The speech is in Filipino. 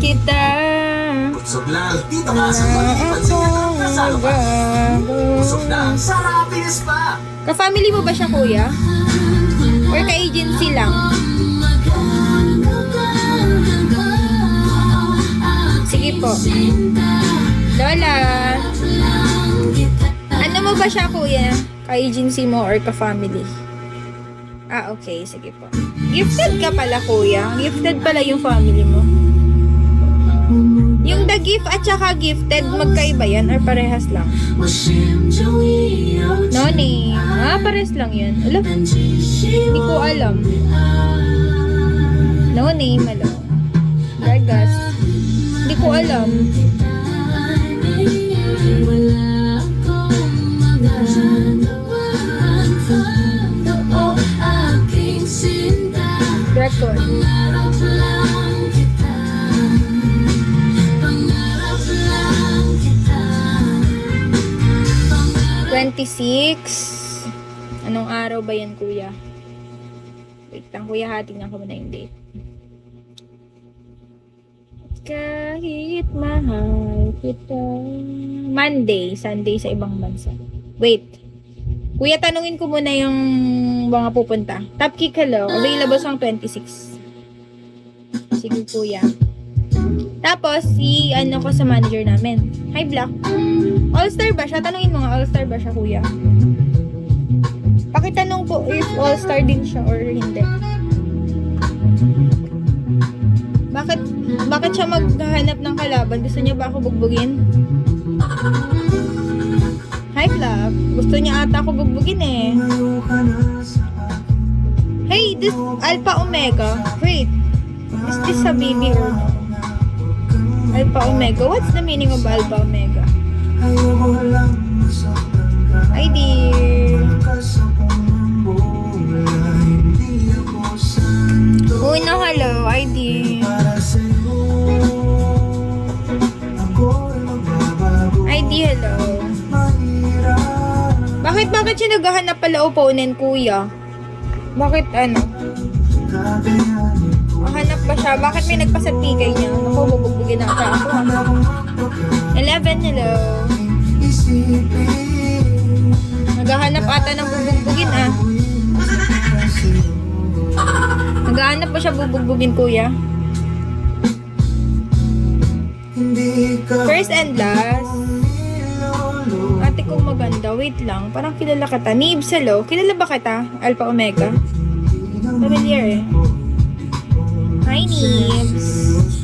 kita. Busog lang, dito ka sa pagpansin at kasalo ka. Busog lang, sa happiness pa. Ka-family mo ba siya, kuya? Or ka-agency lang? Sige po. Lola. Ano mo ba siya, kuya? Ka-agency mo or ka-family? Ah, okay. Sige po. Gifted ka pala, kuya. Gifted pala yung family mo. Yung the gift at saka gifted, magkaiba yan or parehas lang? Noni. Ah, parehas lang yun. Alam, hindi ko alam. Noni, malo. Gargas. Hindi ko alam. Record. 26. Anong araw ba yan, kuya? Wait lang, kuya, hating ko muna yung date. Kahit mahal kita. Monday, Sunday sa ibang bansa. Wait. Kuya, tanungin ko muna yung mga pupunta. Top Kick, hello. Available sa 26. Sige, kuya. Tapos, ano ko sa manager namin. Hi, Black. All-star ba siya? Tanungin mo nga, all-star ba siya, kuya? Pakitanong po if all-star din siya or hindi. Bakit siya maghahanap ng kalaban? Gusto niya ba ako bugbugin? Hi, Black. Gusto niya ata ako bugbugin eh. Hey, this Alpha Omega. Wait. Is this a baby or no? Alpha Omega. What's the meaning of Alpha Omega? Hi, dear. Uy, no, hello. Hi, dear. Hi, dear, hello. Bakit siya naghahanap pala opponent, kuya? Bakit ano? Mahanap ba siya? Bakit may nagpasatikay niya? Ako, bubugbugin na ako. 11, hello. Naghahanap ata ng bubugbugin, ah. Naghahanap ba siya bubugbugin, kuya? First and last. Ate kong maganda. Wait lang. Parang kilala kita. Nibs, hello. Kilala ba kita? Alpha Omega? Familiar eh. Hi, Nibs.